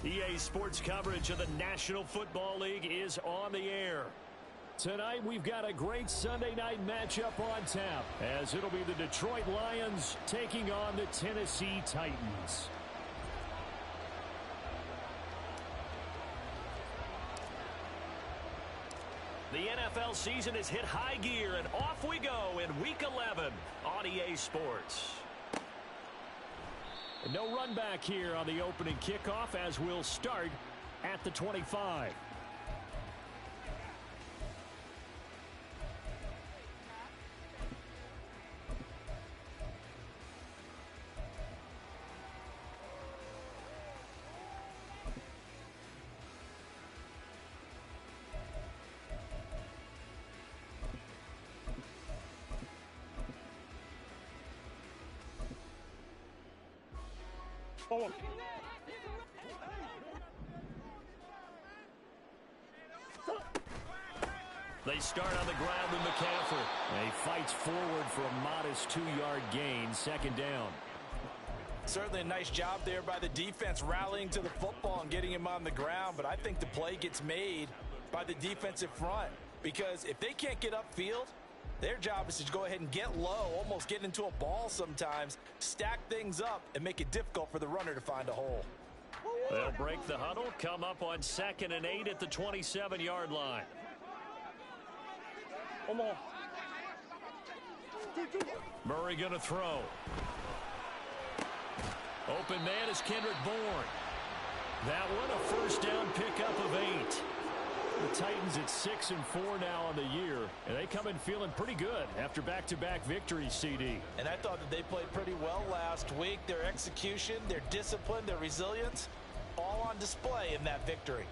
EA Sports coverage of the National Football League is on the air. Tonight, we've got a great Sunday night matchup on tap, as it'll be the Detroit Lions taking on the Tennessee Titans. The NFL season has hit high gear, and off we go in Week 11 on EA Sports. And no run back here on the opening kickoff, as we'll start at the 25. They start on the ground with McCaffrey. And he fights forward for a modest 2-yard gain, second down. Certainly a nice job there by the defense rallying to the football and getting him on the ground, but I think the play gets made by the defensive front, because if they can't get upfield, their job is to go ahead and get low, almost get into a ball sometimes, stack things up, and make it difficult for the runner to find a hole. They'll break the huddle, come up on 2nd and 8 at the 27-yard line. Murray going to throw. Open man is Kendrick Bourne. That one a first down pickup of 8. The Titans at 6-4 now on the year, and they come in feeling pretty good after back-to-back victories, CD. And I thought that they played pretty well last week. Their execution, their discipline, their resilience, all on display in that victory.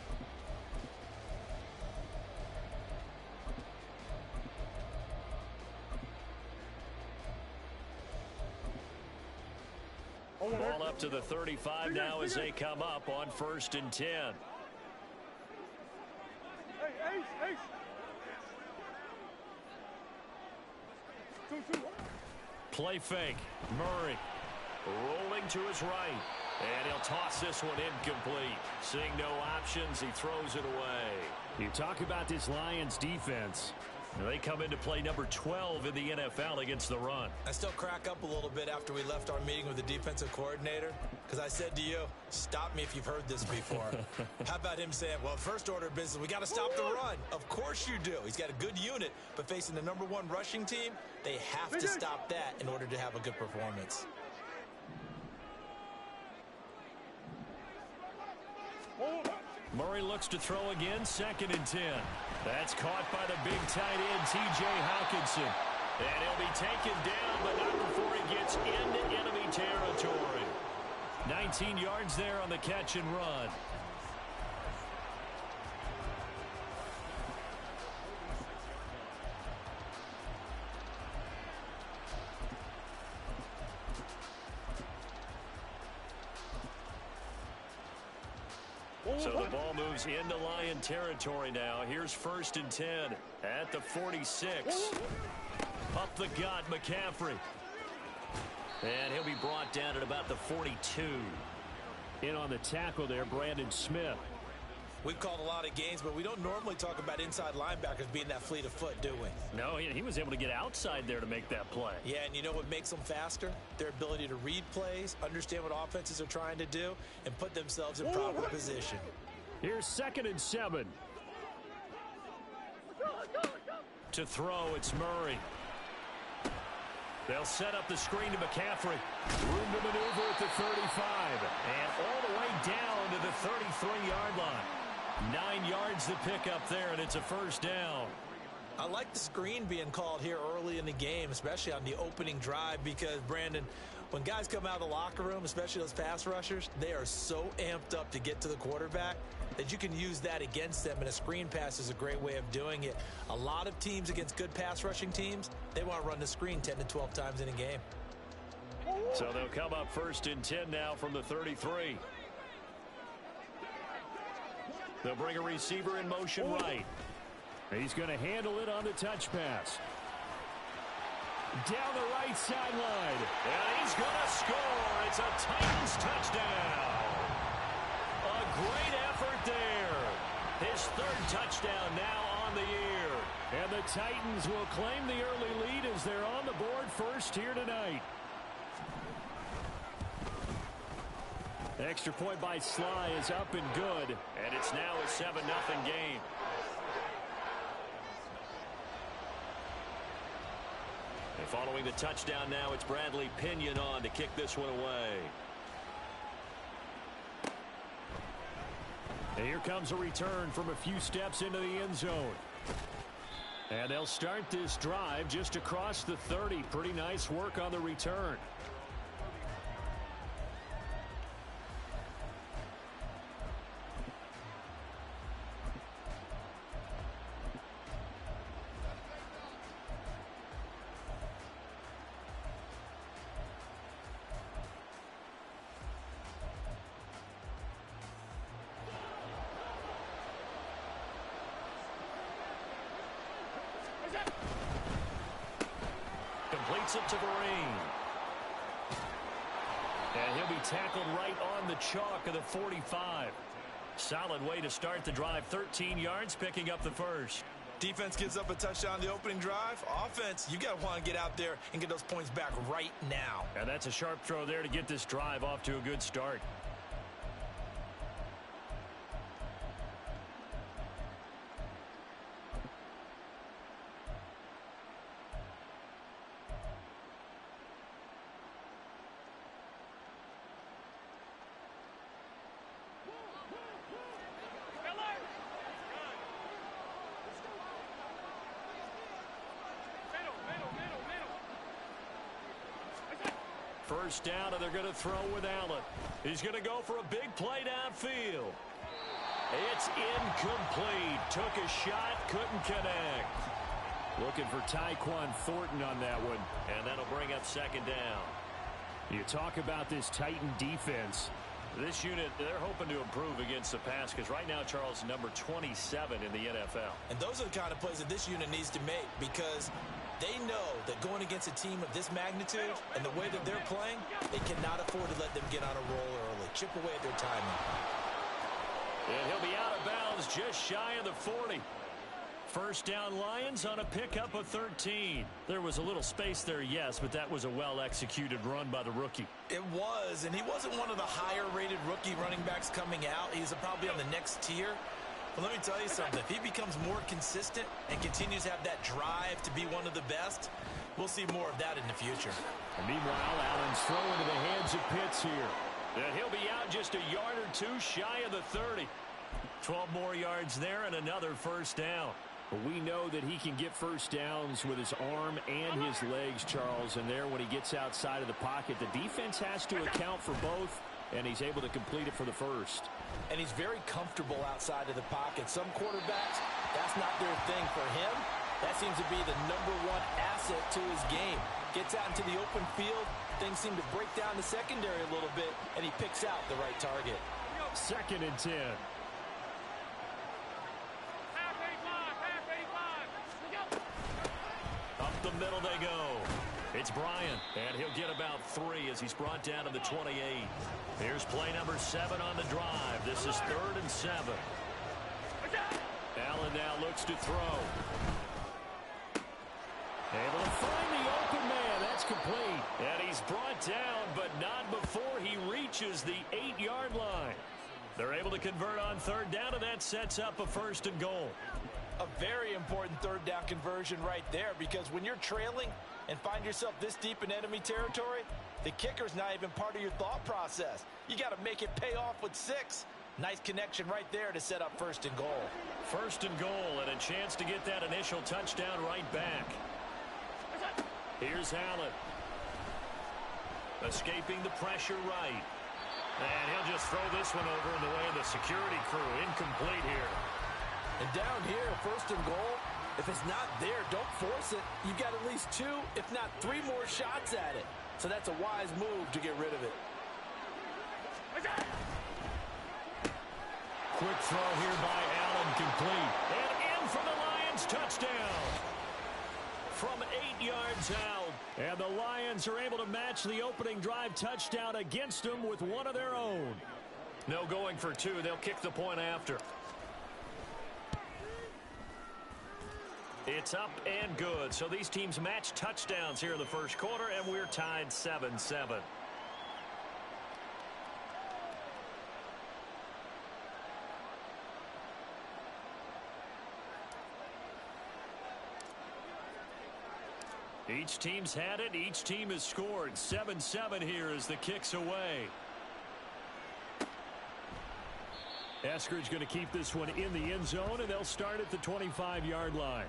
Ball up to the 35 now as they come up on 1st and 10. Play fake. Murray rolling to his right. And he'll toss this one incomplete. Seeing no options, he throws it away. You talk about this Lions defense. They come into play number 12 in the NFL against the run. I still crack up a little bit after we left our meeting with the defensive coordinator, because I said to you, stop me if you've heard this before. How about him saying, well, first order of business, we got to stop the run. Of course you do. He's got a good unit, but facing the number 1 rushing team, they have to stop that in order to have a good performance. Murray looks to throw again, 2nd and 10. That's caught by the big tight end, T.J. Hawkinson. And he'll be taken down, but not before he gets into enemy territory. 19 yards there on the catch and run. So the ball moves into Lion territory now. Here's 1st and 10 at the 46. Up the gut, McCaffrey. And he'll be brought down at about the 42. In on the tackle there, Brandon Smith. We've called a lot of games, but we don't normally talk about inside linebackers being that fleet of foot, do we? No, he was able to get outside there to make that play. Yeah, and you know what makes them faster? Their ability to read plays, understand what offenses are trying to do, and put themselves in proper position. Here's 2nd and 7. To throw, it's Murray. They'll set up the screen to McCaffrey. Room to maneuver at the 35. And all the way down to the 33-yard line. 9 yards to pick up there, and it's a first down. I like the screen being called here early in the game, especially on the opening drive, because, Brandon, when guys come out of the locker room, especially those pass rushers, they are so amped up to get to the quarterback that you can use that against them, and a screen pass is a great way of doing it. A lot of teams against good pass rushing teams, they want to run the screen 10 to 12 times in a game. So they'll come up 1st and 10 now from the 33. They'll bring a receiver in motion right. He's going to handle it on the touch pass. Down the right sideline. And he's going to score. It's a Titans touchdown. A third touchdown now on the year. And the Titans will claim the early lead as they're on the board first here tonight. Extra point by Sly is up and good, and it's now a 7-0 game. And following the touchdown now, it's Bradley Pinion on to kick this one away. And here comes a return from a few steps into the end zone. And they'll start this drive just across the 30. Pretty nice work on the return. Completes it to Vereen. And he'll be tackled right on the chalk of the 45. Solid way to start the drive. 13 yards, picking up the first. Defense gives up a touchdown the opening drive. Offense, you got to want to get out there and get those points back right now. And that's a sharp throw there to get this drive off to a good start. First down, and they're going to throw with Allen. He's going to go for a big play downfield. It's incomplete. Took a shot, couldn't connect. Looking for Tyquan Thornton on that one. And that'll bring up second down. You talk about this Titan defense. This unit, they're hoping to improve against the pass because right now, Charles, number 27 in the NFL. And those are the kind of plays that this unit needs to make because they know that going against a team of this magnitude and the way that they're playing, they cannot afford to let them get on a roll early. Chip away at their timing. And he'll be out of bounds just shy of the 40. First down Lions on a pickup of 13. There was a little space there, yes, but that was a well-executed run by the rookie. It was, and he wasn't one of the higher-rated rookie running backs coming out. He's probably on the next tier. But let me tell you something. If he becomes more consistent and continues to have that drive to be one of the best, we'll see more of that in the future. And meanwhile, Allen's throw into the hands of Pitts here. And he'll be out just a yard or two shy of the 30. 12 more yards there and another first down. But we know that he can get first downs with his arm and his legs, Charles. And there, when he gets outside of the pocket, the defense has to account for both, and he's able to complete it for the first. And he's very comfortable outside of the pocket. Some quarterbacks, that's not their thing. For him, that seems to be the #1 asset to his game. Gets out into the open field, things seem to break down the secondary a little bit, and he picks out the right target. 2nd and 10. Up the middle they go. It's Bryant, and he'll get about 3 as he's brought down to the 28. Here's play number 7 on the drive. This is 3rd and 7. Allen now looks to throw. Able to find the open man. That's complete. And he's brought down, but not before he reaches the 8-yard line. They're able to convert on 3rd down, and that sets up a 1st and goal. A very important 3rd down conversion right there, because when you're trailing and find yourself this deep in enemy territory, the kicker's not even part of your thought process. You got to make it pay off with 6. Nice connection right there to set up 1st and goal. 1st and goal, and a chance to get that initial touchdown right back. Here's Allen. Escaping the pressure right. And he'll just throw this one over in the way of the security crew. Incomplete here. And down here, 1st and goal, if it's not there, don't force it. You've got at least 2, if not 3 more shots at it. So that's a wise move to get rid of it. Quick throw here by Allen, complete. And in for the Lions, touchdown. From 8 yards out. And the Lions are able to match the opening drive touchdown against them with one of their own. No going for 2. They'll kick the point after. It's up and good. So these teams match touchdowns here in the first quarter, and we're tied 7-7. Each team's had it. Each team has scored. 7-7 here as the kick's away. Eskridge going to keep this one in the end zone, and they'll start at the 25-yard line.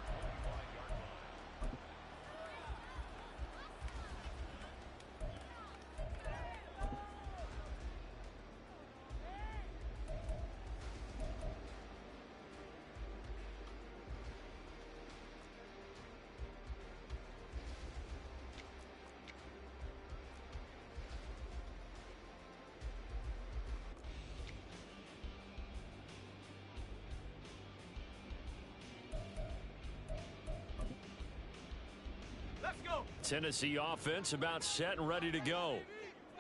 Tennessee offense about set and ready to go.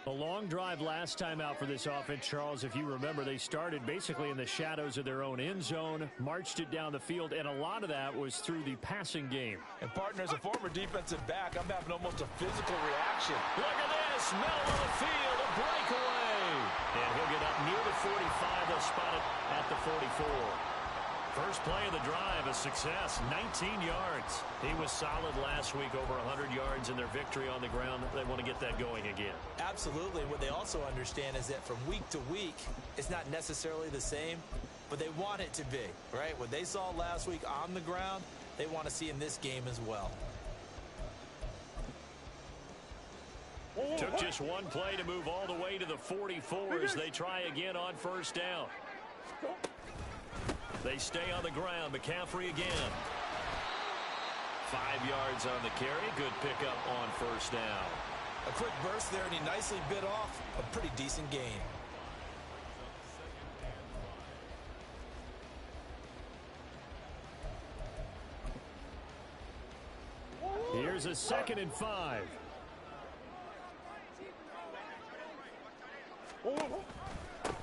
A long drive last time out for this offense, Charles. If you remember, they started basically in the shadows of their own end zone, marched it down the field, and a lot of that was through the passing game. And partner, as a former defensive back, I'm having almost a physical reaction. Look at this, middle of the field, a breakaway. And he'll get up near the 45. They'll spot it at the 44. First play of the drive, a success, 19 yards. He was solid last week, over 100 yards in their victory on the ground. They want to get that going again. Absolutely. What they also understand is that from week to week, it's not necessarily the same, but they want it to be, right? What they saw last week on the ground, they want to see in this game as well. Took just one play to move all the way to the 44 as they try again on first down. They stay on the ground. McCaffrey again. 5 yards on the carry. Good pickup on first down. A quick burst there, and he nicely bit off a pretty decent gain. Here's a 2nd and 5.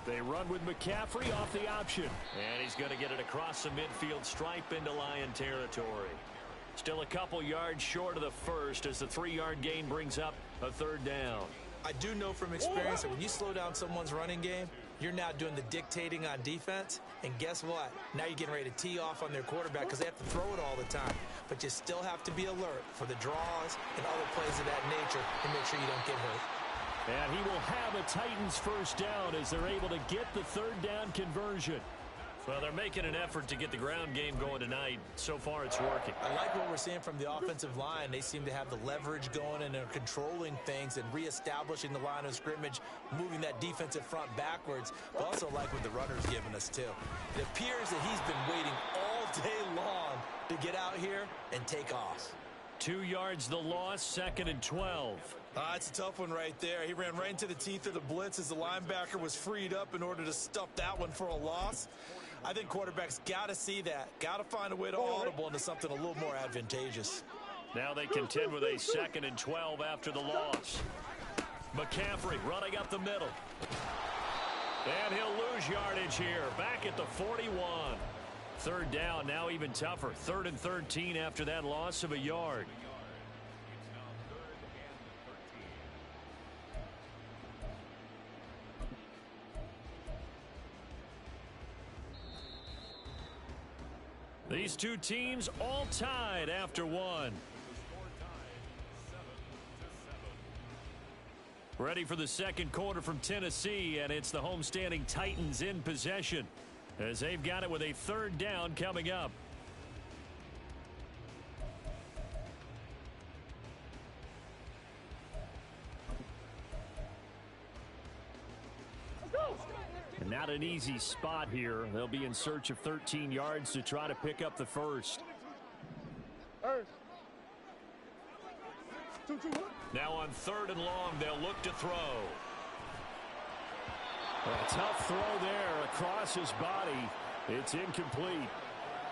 They run with McCaffrey off the option. And he's going to get it across the midfield stripe into Lion territory. Still a couple yards short of the first as the 3-yard gain brings up a 3rd down. I do know from experience that when you slow down someone's running game, you're now doing the dictating on defense. And guess what? Now you're getting ready to tee off on their quarterback because they have to throw it all the time. But you still have to be alert for the draws and other plays of that nature to make sure you don't get hurt. And he will have a Titans first down as they're able to get the 3rd down conversion. Well, they're making an effort to get the ground game going tonight. So far, it's working. I like what we're seeing from the offensive line. They seem to have the leverage going, and they're controlling things and reestablishing the line of scrimmage, moving that defensive front backwards. But also like what the runner's giving us, too. It appears that he's been waiting all day long to get out here and take off. 2 yards the loss, 2nd and 12. It's a tough one right there. He ran right into the teeth of the blitz as the linebacker was freed up in order to stuff that one for a loss. I think quarterbacks got to see that. Got to find a way to audible into something a little more advantageous. Now they contend with a 2nd and 12 after the loss. McCaffrey running up the middle. And he'll lose yardage here. Back at the 41. 3rd down, now even tougher. 3rd and 13 after that loss of a yard. These two teams all tied after one. Ready for the 2nd quarter from Tennessee, and it's the homestanding Titans in possession as they've got it with a 3rd down coming up. And not an easy spot here. They'll be in search of 13 yards to try to pick up the first. Now on 3rd and long, they'll look to throw. A tough throw there across his body. It's incomplete.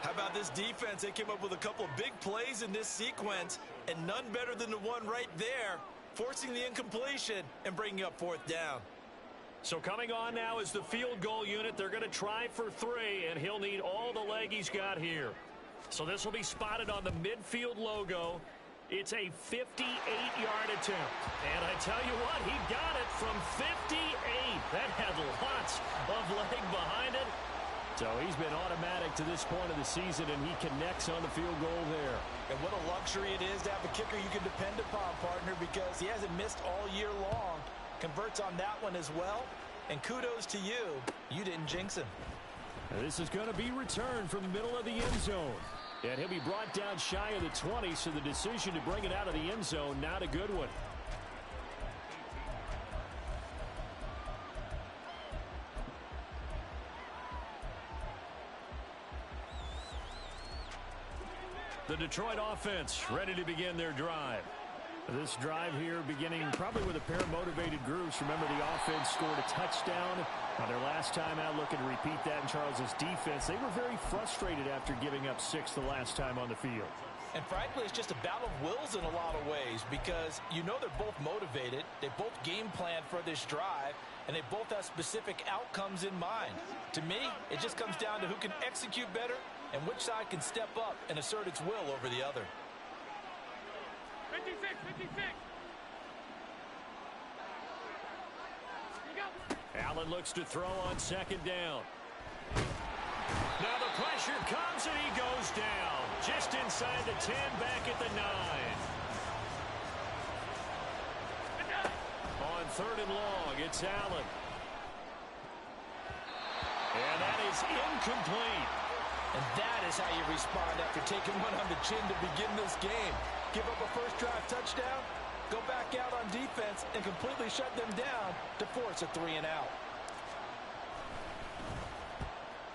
How about this defense? They came up with a couple of big plays in this sequence, and none better than the one right there, forcing the incompletion and bringing up 4th down. So coming on now is the field goal unit. They're going to try for 3, and he'll need all the leg he's got here. So this will be spotted on the midfield logo. It's a 58-yard attempt. And I tell you what, he got it from 58. That had lots of leg behind it. So he's been automatic to this point of the season, and he connects on the field goal there. And what a luxury it is to have a kicker you can depend upon, partner, because he hasn't missed all year long. Converts on that one as well. And kudos to you. You didn't jinx him. This is going to be returned from the middle of the end zone. And he'll be brought down shy of the 20, so the decision to bring it out of the end zone, not a good one. The Detroit offense ready to begin their drive. This drive here beginning probably with a pair of motivated groups. Remember, the offense scored a touchdown on their last time out, looking to repeat that in Charles's defense. They were very frustrated after giving up 6 the last time on the field. And frankly, it's just a battle of wills in a lot of ways, because you know they're both motivated, they both game plan for this drive, and they both have specific outcomes in mind. To me, it just comes down to who can execute better and which side can step up and assert its will over the other. 56, 56. Allen looks to throw on second down. Now the pressure comes and he goes down. Just inside the 10, back at the 9. On third and long, it's Allen. And that is incomplete. And that is how you respond after taking one on the chin to begin this game. Give up a first drive touchdown, go back out on defense, and completely shut them down to force a 3-and-out.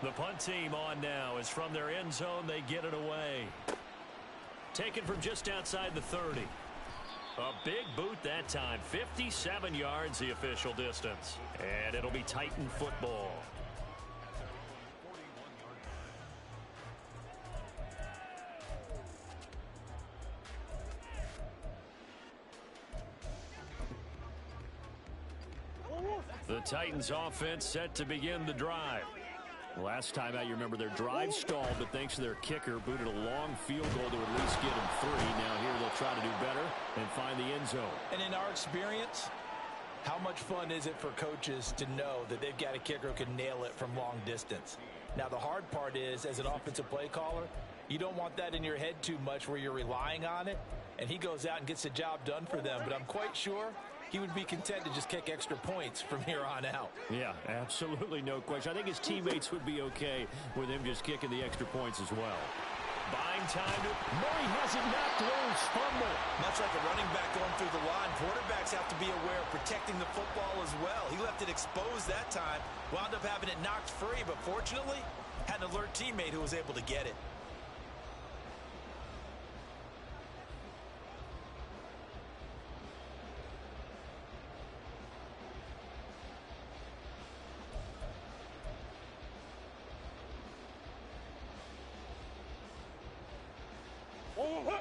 The punt team on now is from their end zone. They get it away. Taken from just outside the 30. A big boot that time. 57 yards the official distance. And it'll be Titan football. The Titans offense set to begin the drive. Last time out, you remember their drive stalled, but thanks to their kicker, booted a long field goal to at least get them 3. Now here they'll try to do better and find the end zone. And in our experience, how much fun is it for coaches to know that they've got a kicker who can nail it from long distance? Now the hard part is, as an offensive play caller, you don't want that in your head too much where you're relying on it, and he goes out and gets the job done for them. But I'm quite sure he would be content to just kick extra points from here on out. Yeah, absolutely no question. I think his teammates would be okay with him just kicking the extra points as well. Buying time to... Murray has it knocked loose. Fumble. Much like a running back going through the line, quarterbacks have to be aware of protecting the football as well. He left it exposed that time, wound up having it knocked free, but fortunately, had an alert teammate who was able to get it.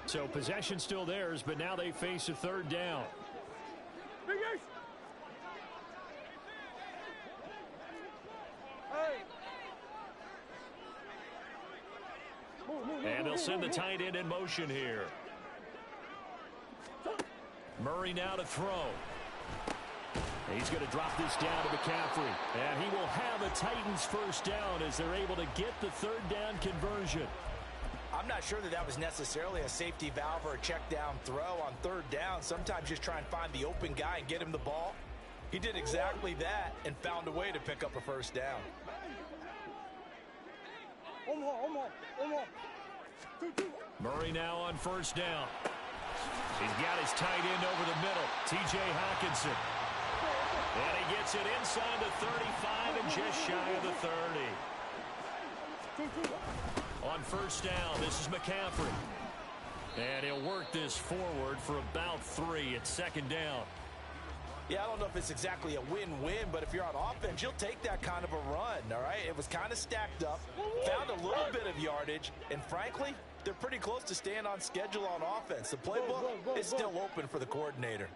So possession still theirs, but now they face a third down. And they'll send the tight end in motion here. Murray now to throw. He's going to drop this down to McCaffrey. And he will have a Titans first down as they're able to get the third down conversion. I'm not sure that that was necessarily a safety valve or a check down throw on third down. Sometimes just try and find the open guy and get him the ball. He did exactly that and found a way to pick up a first down. Murray now on first down. He's got his tight end over the middle, T.J. Hockenson. And he gets it inside the 35 and just shy of the 30. On first down, this is McCaffrey. And he'll work this forward for about 3 at second down. Yeah, I don't know if it's exactly a win-win, but if you're on offense, you'll take that kind of a run, all right? It was kind of stacked up, found a little bit of yardage, and frankly, they're pretty close to staying on schedule on offense. The playbook is still open for the coordinator.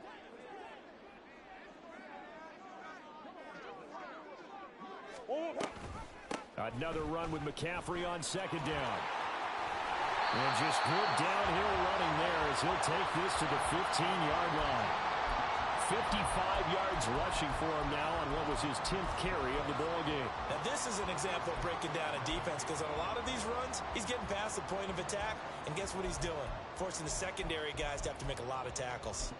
Another run with McCaffrey on second down. And just good downhill running there as he'll take this to the 15-yard line. 55 yards rushing for him now on what was his 10th carry of the ball game. Now this is an example of breaking down a defense, because on a lot of these runs, he's getting past the point of attack, and guess what he's doing? Forcing the secondary guys to have to make a lot of tackles.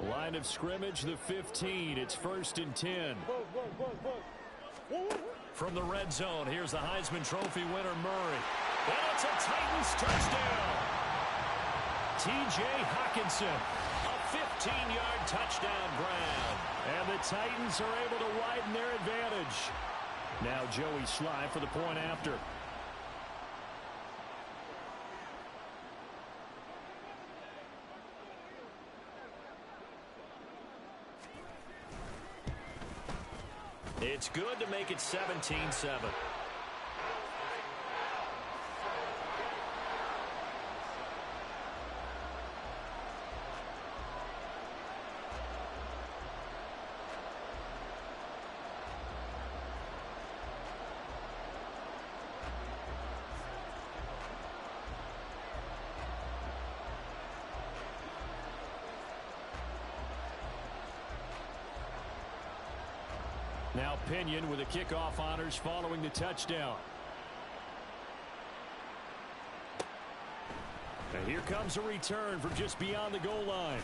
Line of scrimmage, the 15. It's 1st and 10. From the red zone, here's the Heisman Trophy winner, Murray. And it's a Titans touchdown. T.J. Hockenson, a 15-yard touchdown grab. And the Titans are able to widen their advantage. Now Joey Sly for the point after. It's good to make it 17-7. Now Pinion with the kickoff honors following the touchdown. And here comes a return from just beyond the goal line.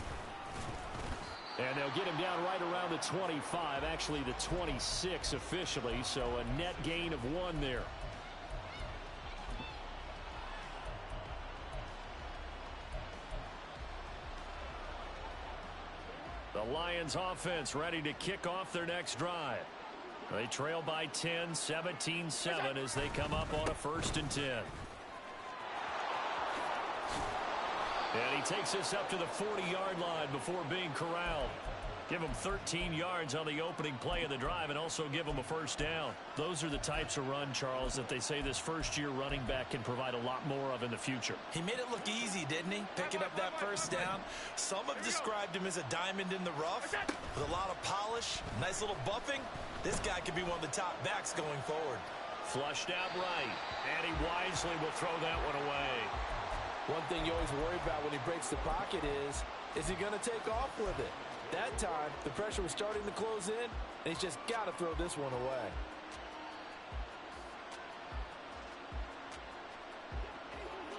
And they'll get him down right around the 25, actually the 26 officially, so a net gain of 1 there. The Lions offense ready to kick off their next drive. They trail by 10, 17-7 as they come up on a 1st and 10. And he takes us up to the 40-yard line before being corralled. Give him 13 yards on the opening play of the drive and also give him a 1st down. Those are the types of run, Charles, that they say this first-year running back can provide a lot more of in the future. He made it look easy, didn't he? Picking up that 1st down. Some have described him as a diamond in the rough with a lot of polish, nice little buffing. This guy could be one of the top backs going forward. Flushed out right, and he wisely will throw that one away. One thing you always worry about when he breaks the pocket is he going to take off with it? That time, the pressure was starting to close in, and he's just got to throw this one away.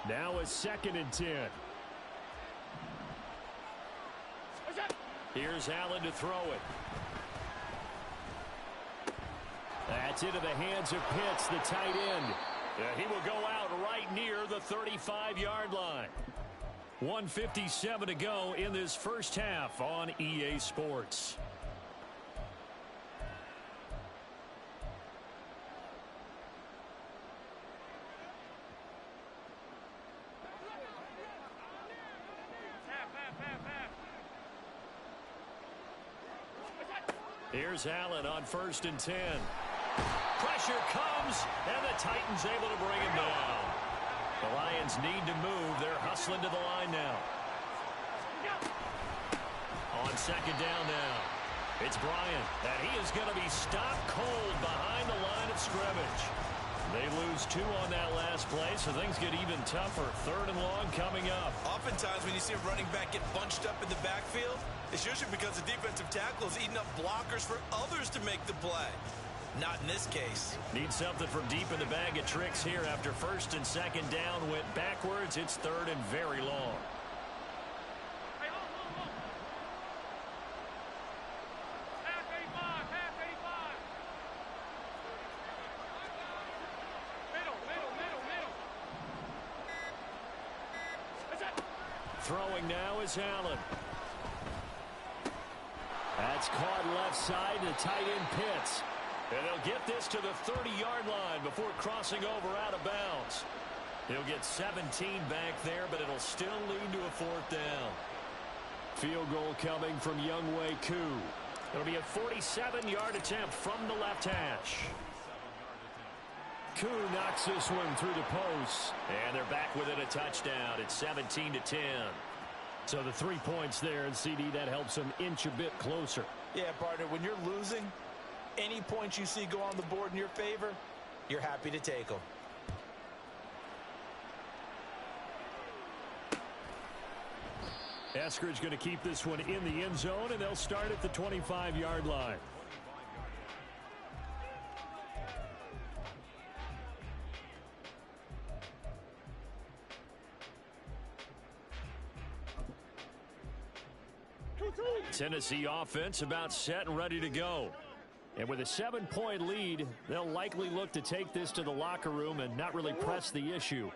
Now a 2nd and 10. Here's Allen to throw it. That's into the hands of Pitts, the tight end. He will go out right near the 35-yard line. 1:57 to go in this first half on EA Sports. Here's Allen on 1st and 10. Pressure comes, and the Titans able to bring him down. The Lions need to move. They're hustling to the line now. On 2nd down now. It's Bryant, and he is going to be stopped cold behind the line of scrimmage. They lose 2 on that last play, so things get even tougher. 3rd and long coming up. Oftentimes when you see a running back get bunched up in the backfield, it's usually because the defensive tackle is eating up blockers for others to make the play. Not in this case. Need something from deep in the bag of tricks here after 1st and 2nd down went backwards. It's 3rd and very long. Throwing now is Allen. That's caught left side, the tight end Pitts. And they'll get this to the 30-yard line before crossing over out of bounds. He'll get 17 back there, but it'll still lead to a 4th down. Field goal coming from Younghoe Koo. It'll be a 47-yard attempt from the left hash. Koo knocks this one through the post. And they're back within a touchdown. It's 17-10. So the 3 points there, and CD, that helps them inch a bit closer. Yeah, partner, when you're losing, Any points you see go on the board in your favor, you're happy to take them. Eskridge going to keep this one in the end zone, and they'll start at the 25-yard line. Tennessee offense about set and ready to go. And with a 7-point lead, they'll likely look to take this to the locker room and not really press the issue.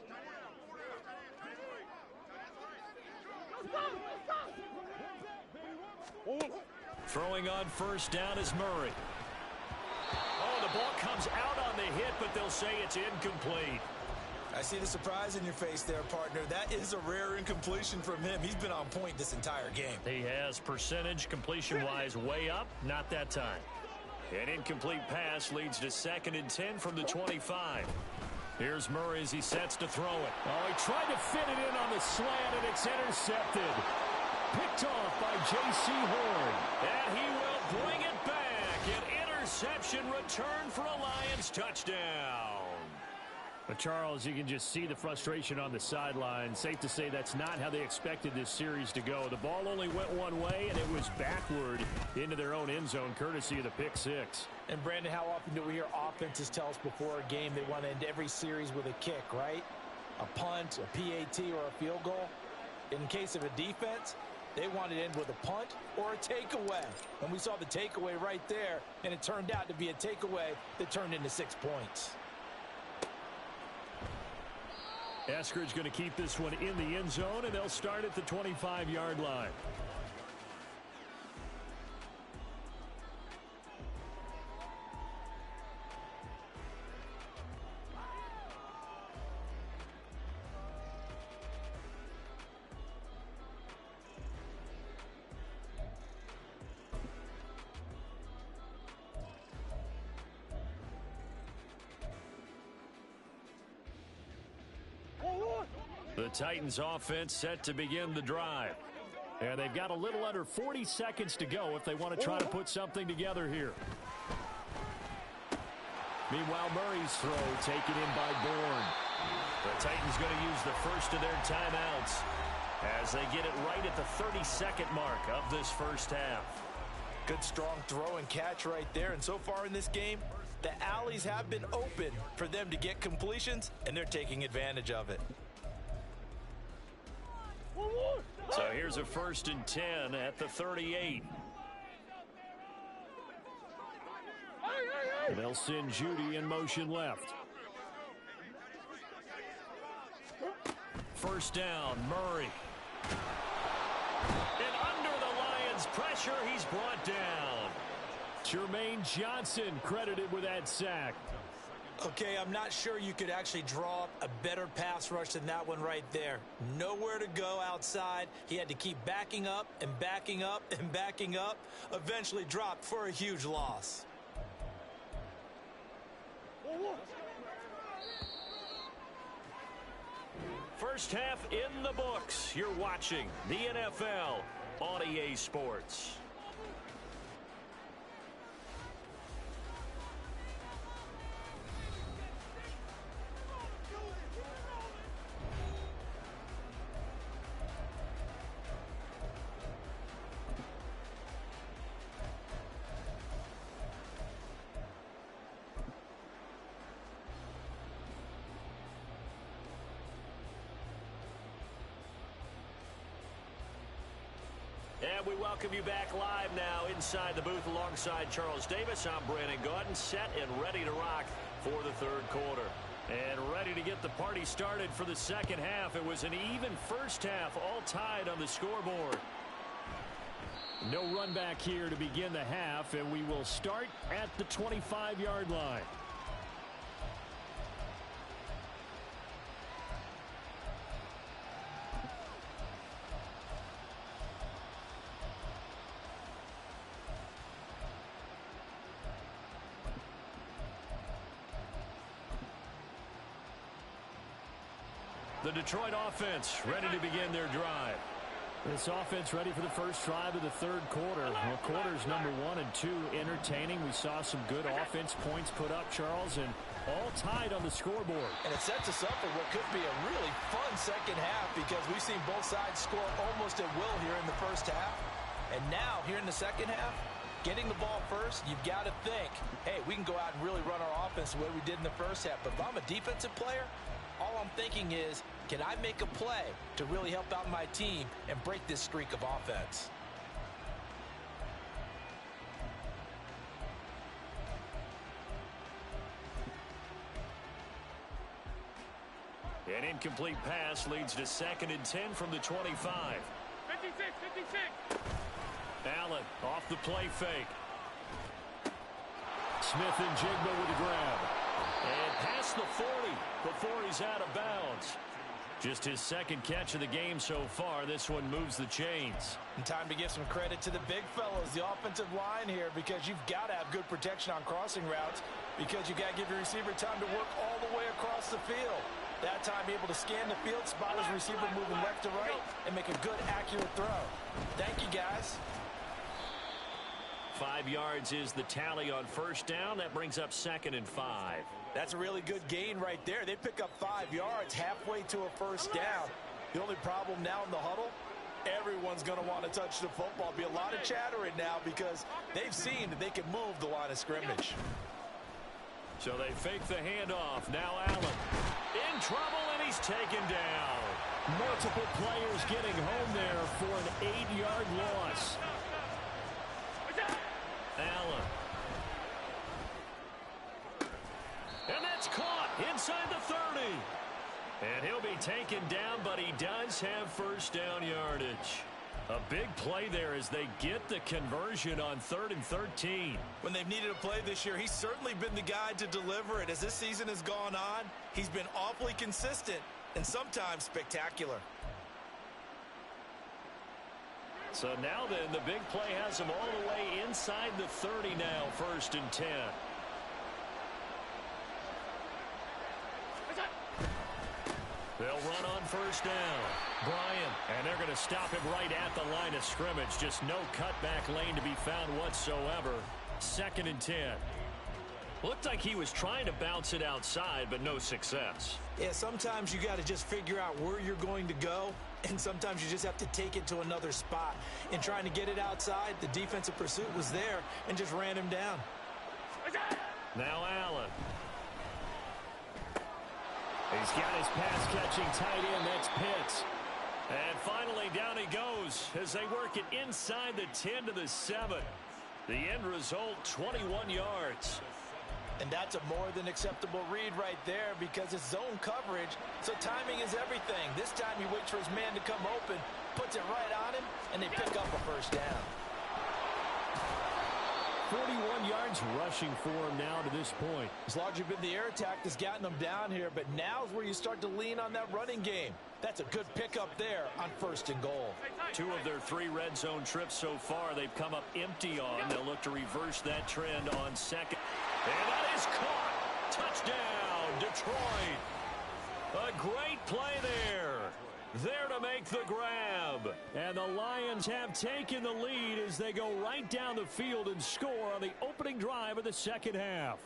Throwing on first down is Murray. Oh, the ball comes out on the hit, but they'll say it's incomplete. I see the surprise in your face there, partner. That is a rare incompletion from him. He's been on point this entire game. He has percentage completion-wise way up, not that time. An incomplete pass leads to 2nd and 10 from the 25. Here's Murray as he sets to throw it. Oh, he tried to fit it in on the slant, and it's intercepted. Picked off by J.C. Horn. And he will bring it back. An interception return for a Lions touchdown. But Charles, you can just see the frustration on the sideline. Safe to say that's not how they expected this series to go. The ball only went one way, and it was backward into their own end zone, courtesy of the pick six. And, Brandon, how often do we hear offenses tell us before a game they want to end every series with a kick, right? A punt, a PAT, or a field goal. In case of a defense, they wanted to end with a punt or a takeaway. And we saw the takeaway right there, and it turned out to be a takeaway that turned into 6 points. Eskridge going to keep this one in the end zone, and they'll start at the 25-yard line. The Titans offense set to begin the drive. And they've got a little under 40 seconds to go if they want to try to put something together here. Meanwhile, Murray's throw taken in by Bourne. The Titans going to use the first of their timeouts as they get it right at the 32nd mark of this first half. Good strong throw and catch right there. And so far in this game, the alleys have been open for them to get completions, and they're taking advantage of it. So here's a 1st and 10 at the 38. They'll send Judy in motion left. First down, Murray. And under the Lions' pressure, he's brought down. Jermaine Johnson credited with that sack. Okay, I'm not sure you could actually draw up a better pass rush than that one right there. Nowhere to go outside. He had to keep backing up and backing up and backing up. Eventually dropped for a huge loss. First half in the books. You're watching the NFL on EA Sports. And we welcome you back live now inside the booth alongside Charles Davis. I'm Brandon Gaudin, set and ready to rock for the third quarter. And ready to get the party started for the second half. It was an even first half, all tied on the scoreboard. No run back here to begin the half, and we will start at the 25-yard line. The Detroit offense ready to begin their drive. This offense ready for the first drive of the third quarter. Well, quarters number 1 and 2 entertaining. We saw some good offense points put up, Charles, and all tied on the scoreboard. And it sets us up for what could be a really fun second half because we've seen both sides score almost at will here in the first half. And now, here in the second half, getting the ball first, you've got to think, hey, we can go out and really run our offense the way we did in the first half. But if I'm a defensive player, all I'm thinking is, can I make a play to really help out my team and break this streak of offense? An incomplete pass leads to 2nd and 10 from the 25. 56. Allen off the play fake. Smith and Jigba with a grab. And past the 40 before he's out of bounds. Just his second catch of the game so far. This one moves the chains. And time to give some credit to the big fellows, the offensive line here, because you've got to have good protection on crossing routes because you've got to give your receiver time to work all the way across the field. That time able to scan the field, spot his receiver moving left to right, and make a good, accurate throw. Thank you, guys. 5 yards is the tally on first down. That brings up 2nd and 5. That's a really good gain right there. They pick up 5 yards halfway to a first down. The only problem now in the huddle, everyone's going to want to touch the football. Be a lot of chattering now because they've seen that they can move the line of scrimmage. So they fake the handoff. Now Allen in trouble, and he's taken down. Multiple players getting home there for an 8-yard loss. Allen. And that's caught inside the 30. And he'll be taken down, but he does have first down yardage. A big play there as they get the conversion on 3rd and 13. When they've needed a play this year, he's certainly been the guy to deliver it. As this season has gone on, he's been awfully consistent and sometimes spectacular. So now then, the big play has him all the way inside the 30 now, 1st and 10. They'll run on first down. Bryant, and they're going to stop him right at the line of scrimmage. Just no cutback lane to be found whatsoever. 2nd and 10. Looked like he was trying to bounce it outside, but no success. Yeah, sometimes you got to just figure out where you're going to go, and sometimes you just have to take it to another spot. In trying to get it outside, the defensive pursuit was there and just ran him down. Now Allen. He's got his pass-catching tight end. That's Pitts. And finally, down he goes as they work it inside the 10 to the 7. The end result, 21 yards. And that's a more than acceptable read right there because it's zone coverage, so timing is everything. This time he waits for his man to come open, puts it right on him, and they pick up a first down. 41 yards rushing for him now to this point. It's largely been the air attack that's gotten them down here, but now's where you start to lean on that running game. That's a good pickup there on 1st and goal. 2 of their 3 red zone trips so far they've come up empty on. They'll look to reverse that trend on 2nd. And that is caught. Touchdown, Detroit. A great play there. There to make the grab. And the Lions have taken the lead as they go right down the field and score on the opening drive of the second half.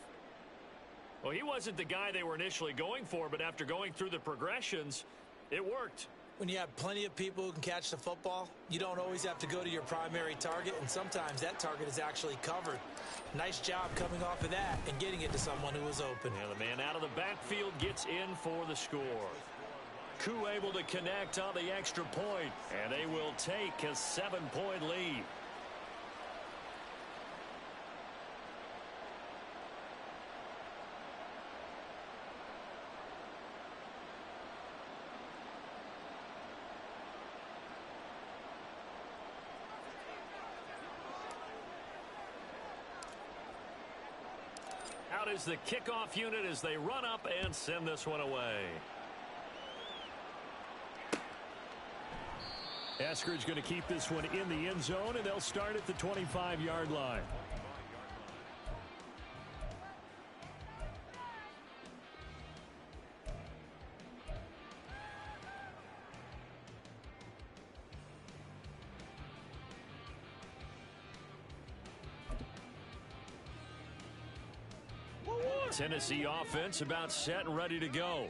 Well, he wasn't the guy they were initially going for, but after going through the progressions, it worked. When you have plenty of people who can catch the football, you don't always have to go to your primary target, and sometimes that target is actually covered. Nice job coming off of that and getting it to someone who was open. And the man out of the backfield gets in for the score. Koo able to connect on the extra point, and they will take a 7-point lead. Out is the kickoff unit as they run up and send this one away. Eskridge going to keep this one in the end zone, and they'll start at the 25-yard line. Tennessee offense about set and ready to go.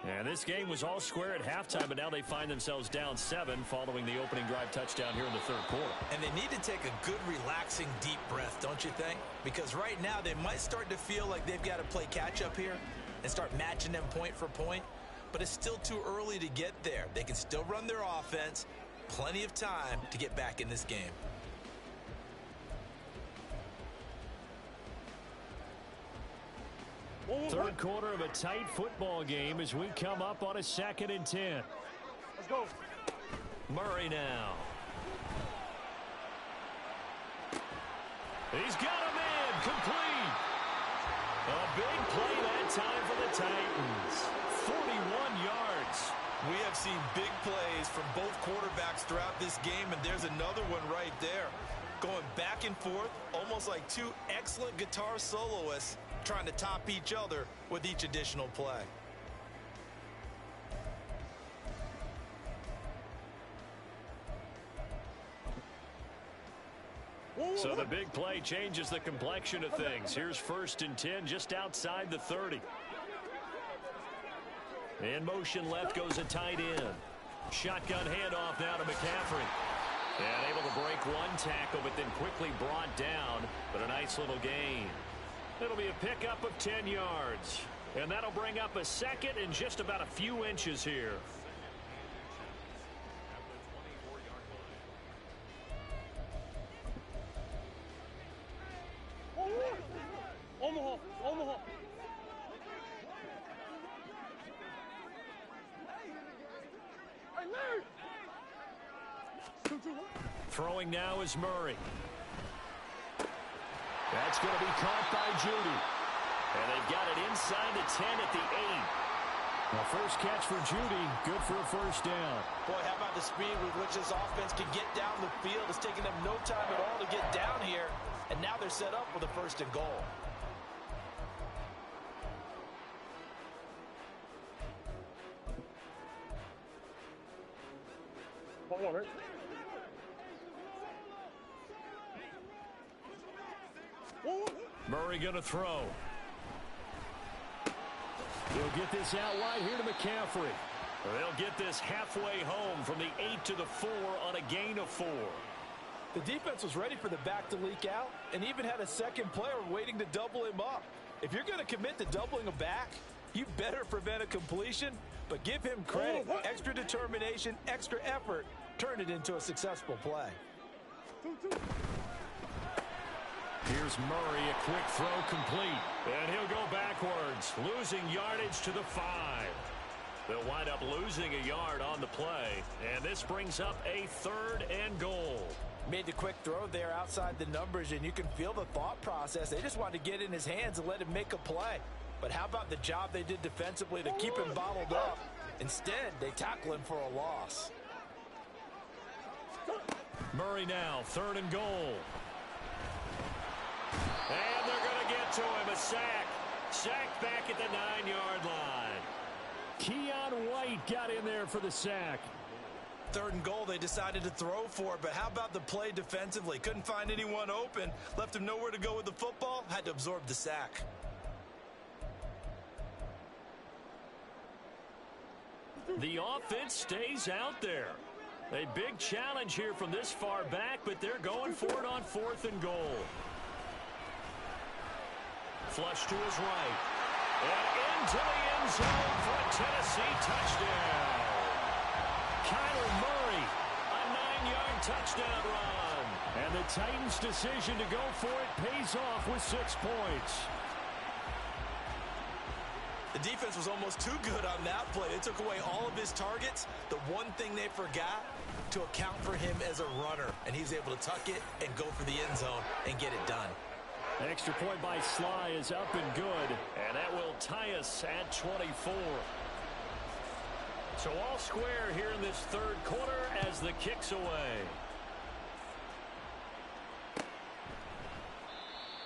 And this game was all square at halftime, but now they find themselves down 7 following the opening drive touchdown here in the third quarter. And they need to take a good, relaxing, deep breath, don't you think? Because right now they might start to feel like they've got to play catch-up here and start matching them point for point. But it's still too early to get there. They can still run their offense. Plenty of time to get back in this game. Third quarter of a tight football game as we come up on a 2nd and 10. Let's go. Murray now. He's got a man complete. A big play that time for the Titans. 41 yards. We have seen big plays from both quarterbacks throughout this game, and there's another one right there. Going back and forth, almost like two excellent guitar soloists trying to top each other with each additional play. So the big play changes the complexion of things. Here's 1st and 10 just outside the 30. In motion left goes a tight end. Shotgun handoff now to McCaffrey. And able to break one tackle, but then quickly brought down. But a nice little gain. It'll be a pickup of 10 yards. And that'll bring up a 2nd and just about a few inches here. Omaha. Throwing now is Murray. That's going to be caught by Judy. And they've got it inside the 10 at the 8. Well, first catch for Judy. Good for a first down. Boy, how about the speed with which this offense can get down the field? It's taking them no time at all to get down here. And now they're set up with a 1st and goal. Murray going to throw. He'll get this out wide here to McCaffrey. They'll get this halfway home from the 8 to the 4 on a gain of 4. The defense was ready for the back to leak out and even had a second player waiting to double him up. If you're going to commit to doubling a back, you better prevent a completion, but give him credit. Extra determination, extra effort, turn it into a successful play. Here's Murray, a quick throw complete. And he'll go backwards, losing yardage to the 5. They'll wind up losing a yard on the play. And this brings up a 3rd and goal. Made the quick throw there outside the numbers, and you can feel the thought process. They just wanted to get in his hands and let him make a play. But how about the job they did defensively to keep him bottled up? Instead, they tackle him for a loss. Murray now, 3rd and goal. And they're going to get to him, a sack. Sack back at the 9-yard line. Keon White got in there for the sack. 3rd and goal, they decided to throw for it, but how about the play defensively? Couldn't find anyone open, left him nowhere to go with the football, had to absorb the sack. The offense stays out there. A big challenge here from this far back, but they're going for it on 4th and goal. Flush to his right. And into the end zone for a Tennessee touchdown. Kyler Murray, a 9-yard touchdown run. And the Titans' decision to go for it pays off with 6 points. The defense was almost too good on that play. They took away all of his targets. The one thing they forgot, to account for him as a runner. And he's able to tuck it and go for the end zone and get it done. An extra point by Sly is up and good. And that will tie us at 24. So all square here in this 3rd quarter as the kick's away.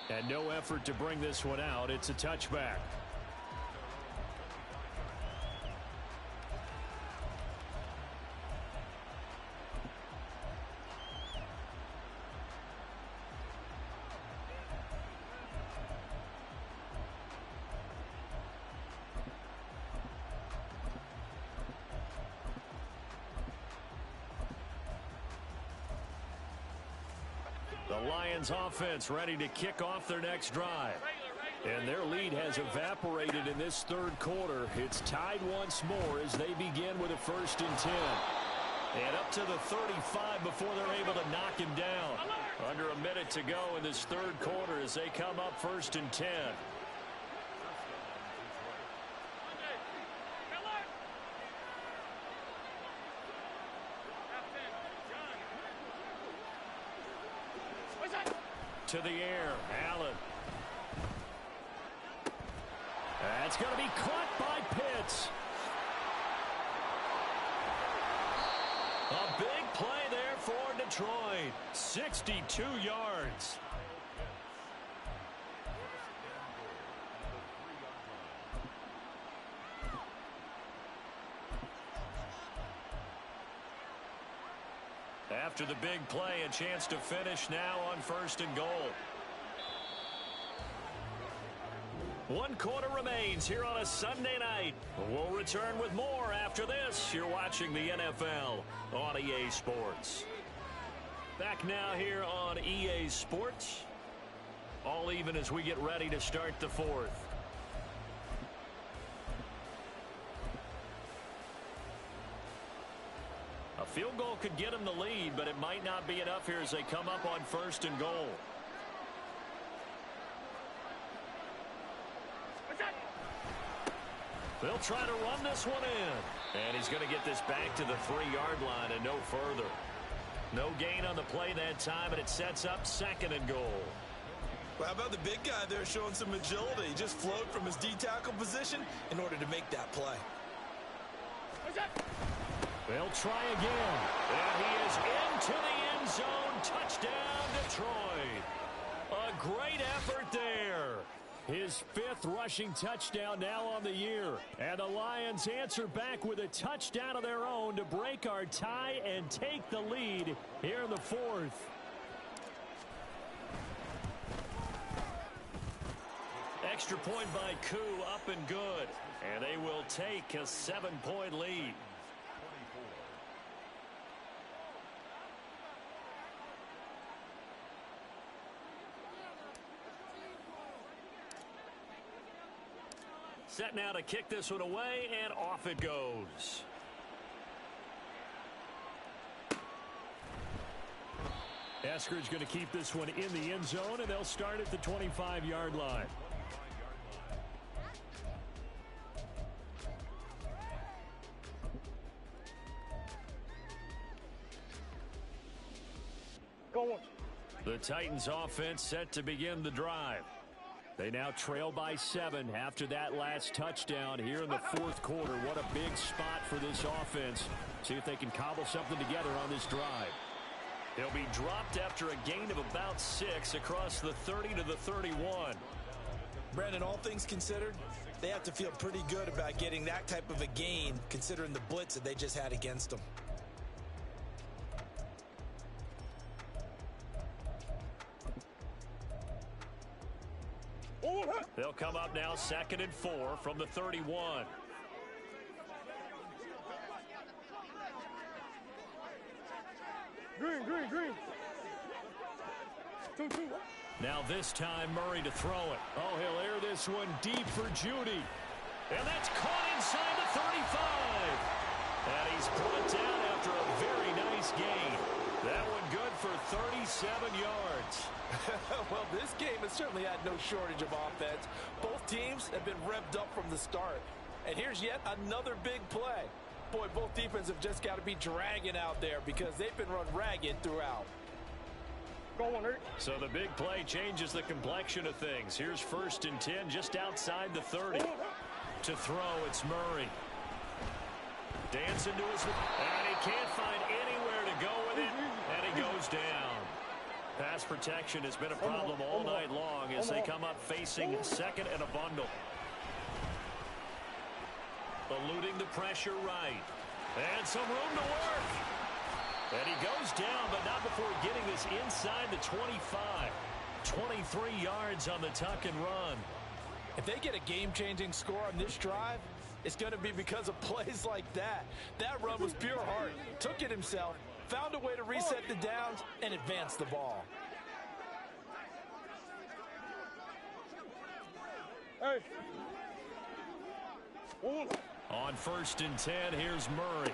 And no effort to bring this one out. It's a touchback. The Lions offense ready to kick off their next drive. And their lead has evaporated in this third quarter. It's tied once more as they begin with a 1st and 10. And up to the 35 before they're able to knock him down. Under a minute to go in this third quarter as they come up 1st and 10. To the air, Allen. That's going to be caught by Pitts. A big play there for Detroit. 62 yards. After the big play, a chance to finish now on 1st and goal. 1 quarter remains here on a Sunday night. We'll return with more after this. You're watching the NFL on EA Sports. Back now here on EA Sports. All even as we get ready to start the 4th. A field goal could get them the lead, but it might not be enough here as they come up on 1st and goal. They'll try to run this one in. And he's going to get this back to the 3-yard line and no further. No gain on the play that time, and it sets up 2nd and goal. Well, how about the big guy there showing some agility? He just flowed from his D-tackle position in order to make that play. They'll try again. And he is into the end zone. Touchdown, Detroit. A great effort there. His 5th rushing touchdown now on the year. And the Lions answer back with a touchdown of their own to break our tie and take the lead here in the 4th. Extra point by Koo, up and good. And they will take a 7-point lead. Set now to kick this one away, and off it goes. Eskridge going to keep this one in the end zone, and they'll start at the 25-yard line. The Titans offense set to begin the drive. They now trail by 7 after that last touchdown here in the 4th quarter. What a big spot for this offense. See if they can cobble something together on this drive. They'll be dropped after a gain of about 6 across the 30 to the 31. Brandon, all things considered, they have to feel pretty good about getting that type of a gain considering the blitz that they just had against them. They'll come up now 2nd and 4 from the 31. Green. 2-2. Now this time Murray to throw it. Oh, he'll air this one deep for Judy. And that's caught inside the 35. And he's brought down after a very nice gain. That one good for 37 yards. Well, this game has certainly had no shortage of offense. Both teams have been revved up from the start. And here's yet another big play. Boy, both defenses have just got to be dragging out there because they've been run ragged throughout. So the big play changes the complexion of things. Here's 1st and 10 just outside the 30. To throw, it's Murray. Dancing to his... And he can't find anywhere to go with it. And he goes down. Pass protection has been a problem all night long as they come up facing 2nd and a bundle. Eluding the pressure right. And some room to work. And he goes down, but not before getting this inside the 25. 23 yards on the tuck and run. If they get a game-changing score on this drive, it's going to be because of plays like that. That run was pure heart. Took it himself, found a way to reset the downs, and advance the ball. On 1st and 10, here's Murray.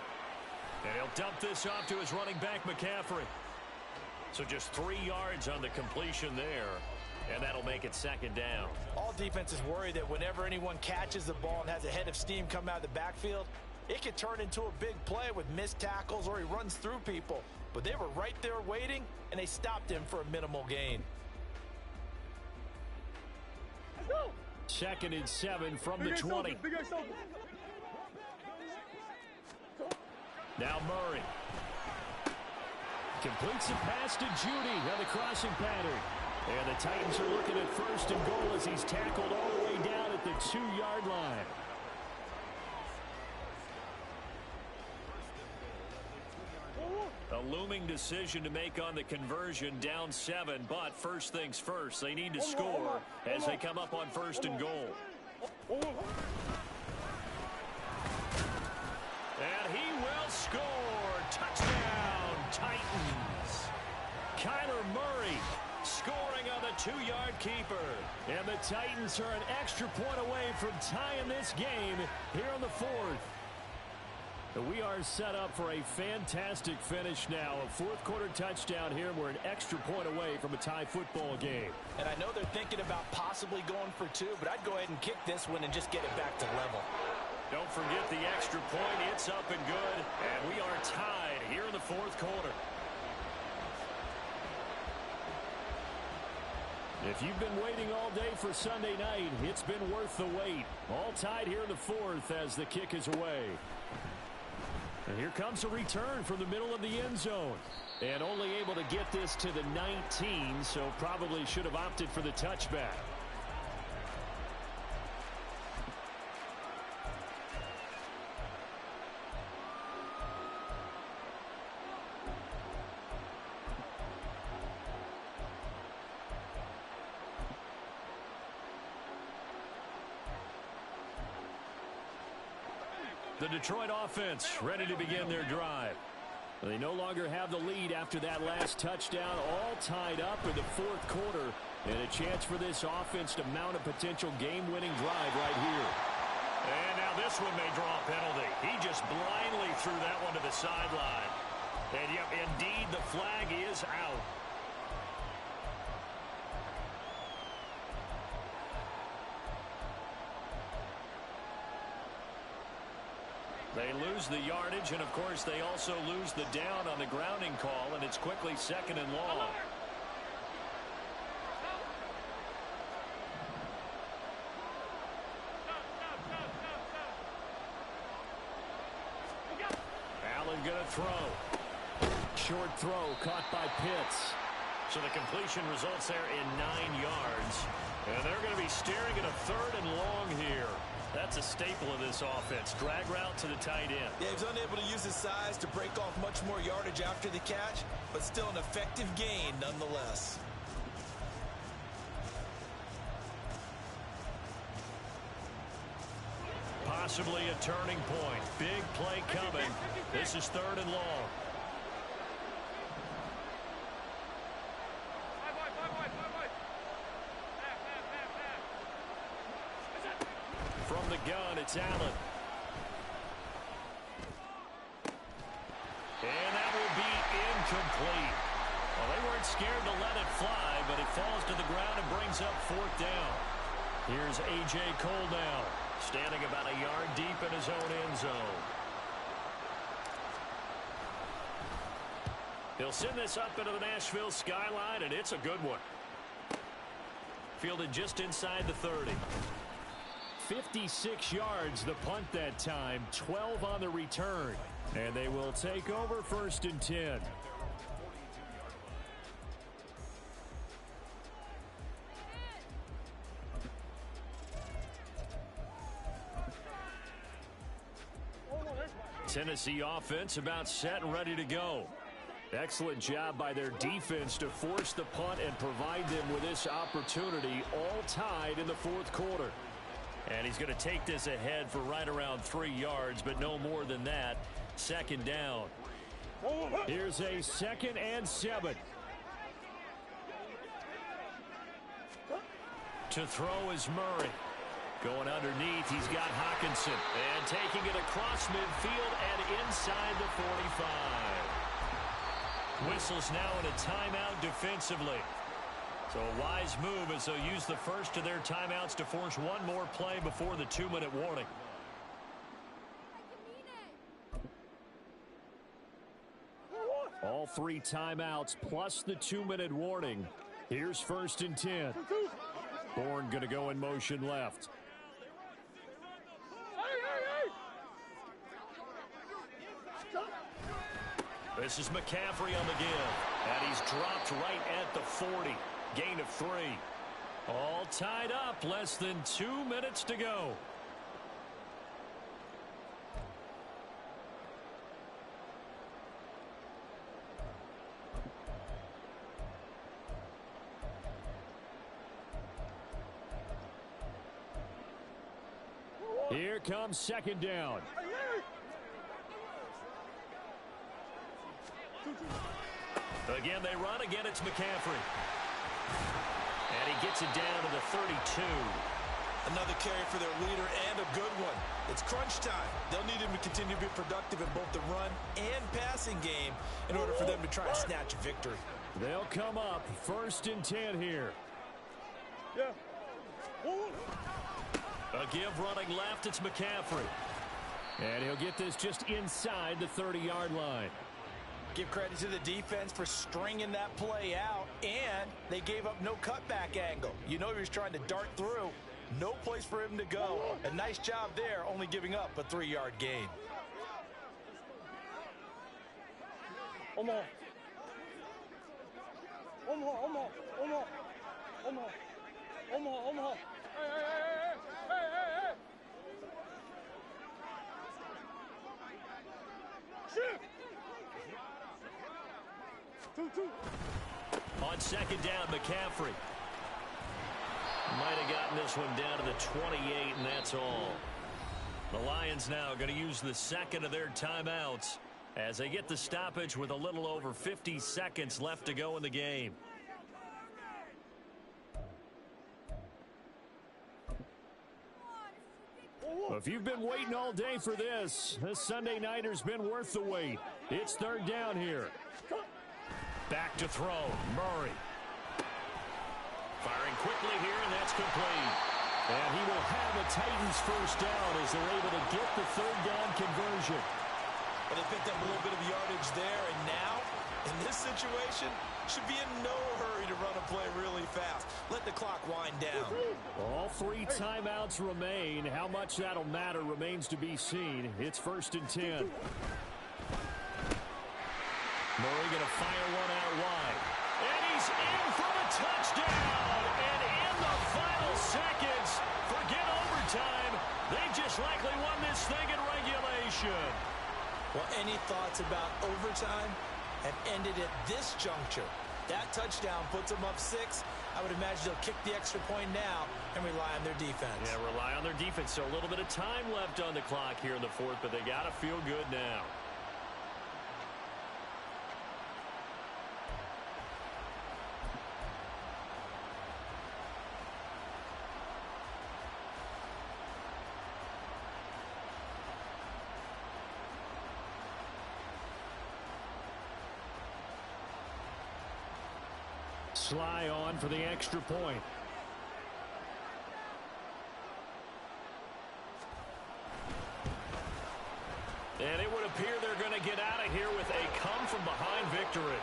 And he'll dump this off to his running back, McCaffrey. So just 3 yards on the completion there. And that'll make it 2nd down. All defenses worry that whenever anyone catches the ball and has a head of steam come out of the backfield, it could turn into a big play with missed tackles or he runs through people. But they were right there waiting, and they stopped him for a minimal gain. 2nd and 7 from the 20. Now Murray. Completes the pass to Judy on the crossing pattern. And the Titans are looking at 1st and goal as he's tackled all the way down at the 2-yard line. A looming decision to make on the conversion, down 7, but first things first, they need to score as they come up on 1st and goal. And he will score. Touchdown, Titans. Kyler Murray scoring on the 2-yard keeper. And the Titans are an extra point away from tying this game here in the 4th. We are set up for a fantastic finish now. A 4th-quarter touchdown here. We're an extra point away from a tie football game. And I know they're thinking about possibly going for 2, but I'd go ahead and kick this one and just get it back to level. Don't forget the extra point. It's up and good. And we are tied here in the 4th quarter. If you've been waiting all day for Sunday night, it's been worth the wait. All tied here in the 4th as the kick is away. And here comes a return from the middle of the end zone. And only able to get this to the 19, so probably should have opted for the touchback. The Detroit offense ready to begin their drive. They no longer have the lead after that last touchdown, all tied up in the 4th quarter. And a chance for this offense to mount a potential game-winning drive right here. And now this one may draw a penalty. He just blindly threw that one to the sideline. And yep, indeed, the flag is out. They lose the yardage, and of course they also lose the down on the grounding call, and it's quickly 2nd and long. Allen gonna throw. Short throw caught by Pitts. So the completion results there in 9 yards. And they're going to be staring at a 3rd and long here. That's a staple of this offense. Drag route to the tight end. Yeah, he's unable to use his size to break off much more yardage after the catch, but still an effective gain nonetheless. Possibly a turning point. Big play coming. This is 3rd and long. From the gun, it's Allen. And that will be incomplete. Well, they weren't scared to let it fly, but it falls to the ground and brings up 4th down. Here's A.J. Cole now, standing about a yard deep in his own end zone. He'll send this up into the Nashville skyline, and it's a good one. Fielded just inside the 30. 56 yards the punt that time, 12 on the return. And they will take over 1st and 10. Tennessee offense about set and ready to go. Excellent job by their defense to force the punt and provide them with this opportunity, all tied in the 4th quarter. And he's going to take this ahead for right around 3 yards, but no more than that. 2nd down. Here's a 2nd and 7. To throw is Murray. Going underneath, he's got Hawkinson. And taking it across midfield and inside the 45. Whistles now in a timeout defensively. So a wise move as they'll use the first of their timeouts to force one more play before the 2-minute warning. All 3 timeouts plus the 2-minute warning. Here's 1st and 10. Bourne going to go in motion left. This is McCaffrey on the give. And he's dropped right at the 40. Gain of 3. All tied up. Less than 2 minutes to go. Here comes 2nd down. Again, they run. Again, it's McCaffrey. And he gets it down to the 32. Another carry for their leader and a good one. It's crunch time. They'll need him to continue to be productive in both the run and passing game in order for them to try and snatch a victory. They'll come up 1st and 10 here. A give running left. It's McCaffrey. And he'll get this just inside the 30-yard line. Give credit to the defense for stringing that play out, and they gave up no cutback angle. You know he was trying to dart through. No place for him to go. A nice job there, only giving up a 3-yard gain. On 2nd down, McCaffrey. Might have gotten this one down to the 28, and that's all. The Lions now going to use the 2nd of their timeouts as they get the stoppage with a little over 50 seconds left to go in the game. If you've been waiting all day for this Sunday nighter's been worth the wait. It's 3rd down here. Back to throw. Murray. Firing quickly here, and that's complete. And he will have a Titans 1st down as they're able to get the 3rd down conversion. Well, they picked up a little bit of yardage there, and now, in this situation, should be in no hurry to run a play really fast. Let the clock wind down. All 3 timeouts remain. How much that'll matter remains to be seen. It's 1st and 10. Murray going to fire one out wide. And he's in for the touchdown. And in the final seconds, forget overtime. They just likely won this thing in regulation. Well, any thoughts about overtime have ended at this juncture. That touchdown puts them up 6. I would imagine they'll kick the extra point now and rely on their defense. Yeah, rely on their defense. So a little bit of time left on the clock here in the 4th, but they got to feel good now. Sly on for the extra point. And it would appear they're going to get out of here with a come-from-behind victory.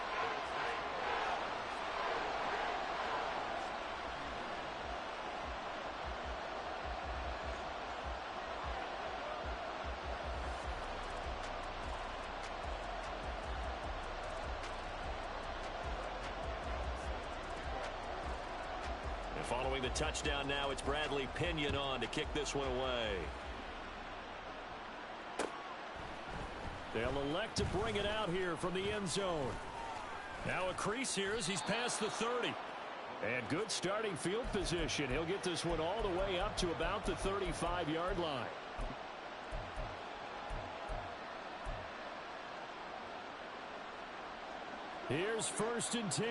Following the touchdown now, it's Bradley Pinion on to kick this one away. They'll elect to bring it out here from the end zone. Now a crease here as he's past the 30. And good starting field position. He'll get this one all the way up to about the 35-yard line. Here's 1st and 10.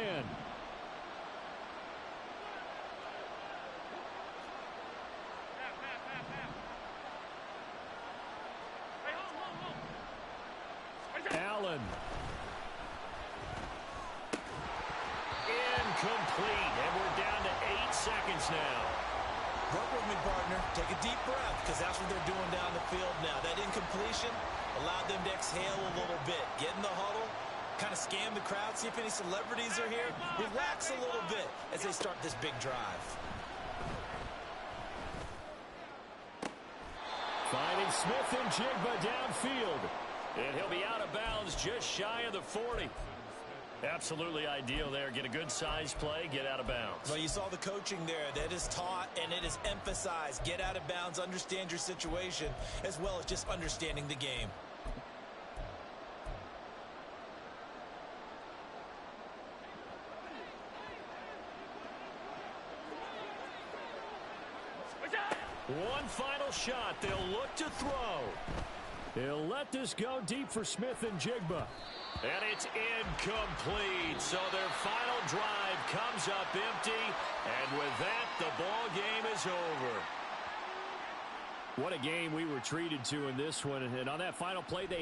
moves now. Work with me, partner. Take a deep breath, because that's what they're doing down the field now. That incompletion allowed them to exhale a little bit. Get in the huddle, kind of scan the crowd, see if any celebrities are here. Relax a little bit as they start this big drive. Finding Smith and Jigba downfield. And he'll be out of bounds just shy of the 40. Absolutely ideal there. Get a good size play, get out of bounds. Well, you saw the coaching there. That is taught and it is emphasized. Get out of bounds, understand your situation, as well as just understanding the game. One final shot. They'll look to throw. They'll let this go deep for Smith and Jigba. And it's incomplete. So their final drive comes up empty. And with that, the ball game is over. What a game we were treated to in this one. And on that final play, they had